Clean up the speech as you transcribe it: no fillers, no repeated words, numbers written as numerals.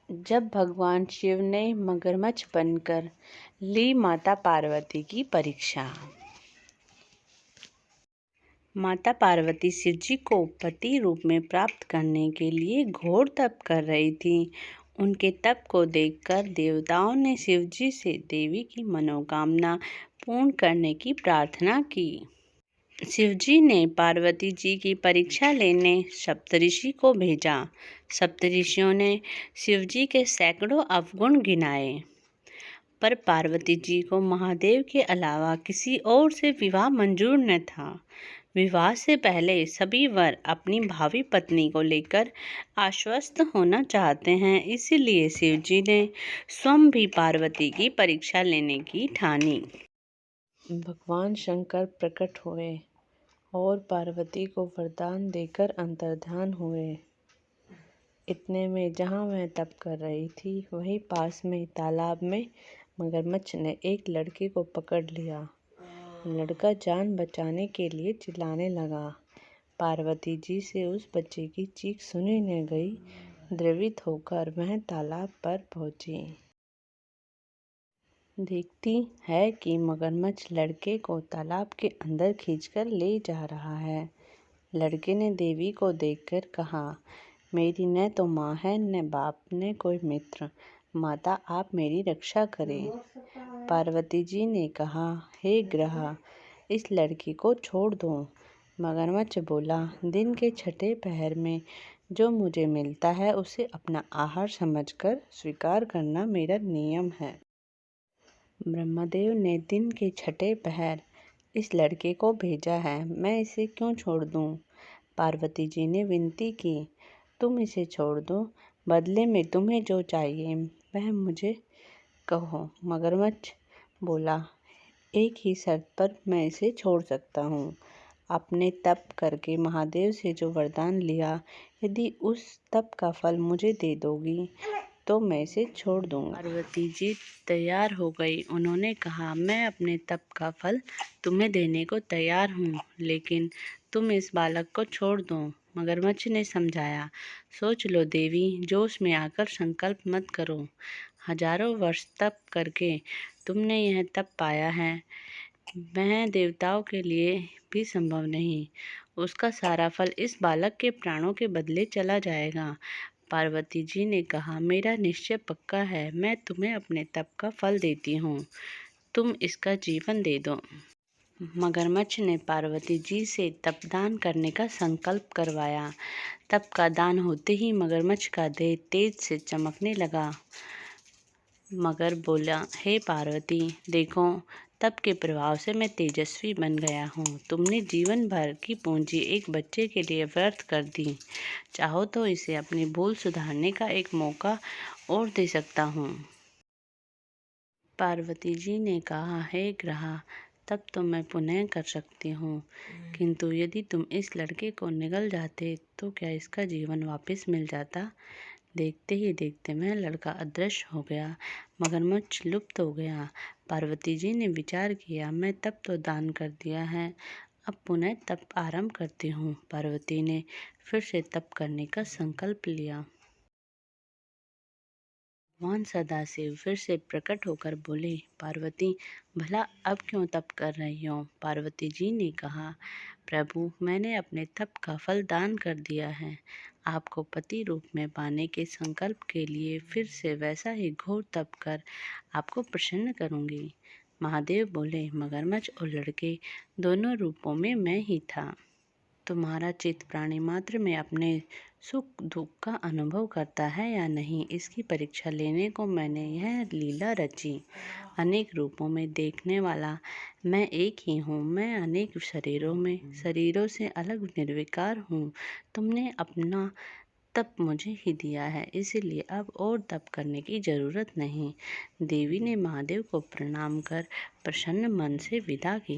जब भगवान शिव ने मगरमच्छ बनकर ली माता पार्वती की परीक्षा। माता पार्वती शिवजी को पति रूप में प्राप्त करने के लिए घोर तप कर रही थी। उनके तप को देखकर देवताओं ने शिवजी से देवी की मनोकामना पूर्ण करने की प्रार्थना की। शिवजी ने पार्वती जी की परीक्षा लेने सप्तऋषि को भेजा। सप्तऋषियों ने शिवजी के सैकड़ों अवगुण गिनाए, पर पार्वती जी को महादेव के अलावा किसी और से विवाह मंजूर न था। विवाह से पहले सभी वर अपनी भावी पत्नी को लेकर आश्वस्त होना चाहते हैं, इसलिए शिवजी ने स्वयं भी पार्वती की परीक्षा लेने की ठानी। भगवान शंकर प्रकट हुए और पार्वती को वरदान देकर अंतर्धान हुए। इतने में जहाँ वह तप कर रही थी, वहीं पास में तालाब में मगरमच्छ ने एक लड़के को पकड़ लिया। लड़का जान बचाने के लिए चिल्लाने लगा। पार्वती जी से उस बच्चे की चीख सुनी न गई। द्रवित होकर वह तालाब पर पहुंची। देखती है कि मगरमच्छ लड़के को तालाब के अंदर खींचकर ले जा रहा है। लड़के ने देवी को देखकर कहा, मेरी न तो माँ है, न बाप, न कोई मित्र। माता, आप मेरी रक्षा करें। पार्वती जी ने कहा, हे ग्रह, इस लड़की को छोड़ दो। मगरमच्छ बोला, दिन के छठे पहर में जो मुझे मिलता है उसे अपना आहार समझकर स्वीकार करना मेरा नियम है। ब्रह्मदेव ने दिन के छठे पहर इस लड़के को भेजा है, मैं इसे क्यों छोड़ दूं? पार्वती जी ने विनती की, तुम इसे छोड़ दो, बदले में तुम्हें जो चाहिए वह मुझे कहो। मगरमच्छ बोला, एक ही शर्त पर मैं इसे छोड़ सकता हूँ। आपने तप करके महादेव से जो वरदान लिया, यदि उस तप का फल मुझे दे दोगी तो मैं इसे छोड़ दूंगा। पार्वती जी तैयार हो गई। उन्होंने कहा, मैं अपने तप का फल तुम्हें देने को तैयार हूँ, लेकिन तुम इस बालक को छोड़ दो। मगरमच्छ ने समझाया, सोच लो देवी, जोश में आकर संकल्प मत करो। हजारों वर्ष तप करके तुमने यह तप पाया है, वह देवताओं के लिए भी संभव नहीं। उसका सारा फल इस बालक के प्राणों के बदले चला जाएगा। पार्वती जी ने कहा, मेरा निश्चय पक्का है, मैं तुम्हें अपने तप का फल देती हूँ, तुम इसका जीवन दे दो। मगरमच्छ ने पार्वती जी से तपदान करने का संकल्प करवाया। तप का दान होते ही मगरमच्छ का देह तेज से चमकने लगा। मगर बोला, हे पार्वती, देखो, तप के प्रभाव से मैं तेजस्वी बन गया हूँ। तुमने जीवन भर की पूंजी एक बच्चे के लिए व्यर्थ कर दी। चाहो तो इसे अपनी भूल सुधारने का एक मौका और दे सकता हूँ। पार्वती जी ने कहा, हे ग्रह, तब तो मैं पुनः कर सकती हूँ, किंतु यदि तुम इस लड़के को निगल जाते तो क्या इसका जीवन वापस मिल जाता? देखते ही देखते वह लड़का अदृश्य हो गया। मगरमच्छ लुप्त हो गया। पार्वती जी ने विचार किया, मैं तप तो दान कर दिया है, अब पुनः तप आरंभ करती हूँ। पार्वती ने फिर से तप करने का संकल्प लिया। भगवान सदाशिव फिर से प्रकट होकर बोले, पार्वती, भला अब क्यों तप कर रही हो? पार्वती जी ने कहा, प्रभु, मैंने अपने तप का फल दान कर दिया है। आपको पति रूप में पाने के संकल्प के लिए फिर से वैसा ही घोर तप कर आपको प्रसन्न करूंगी। महादेव बोले, मगरमच्छ और लड़के दोनों रूपों में मैं ही था। तुम्हारा चित्त प्राणी मात्र में अपने सुख दुख का अनुभव करता है या नहीं, इसकी परीक्षा लेने को मैंने यह लीला रची। अनेक रूपों में देखने वाला मैं एक ही हूँ। मैं अनेक शरीरों से अलग निर्विकार हूँ। तुमने अपना तप मुझे ही दिया है, इसलिए अब और तप करने की जरूरत नहीं। देवी ने महादेव को प्रणाम कर प्रसन्न मन से विदा किया।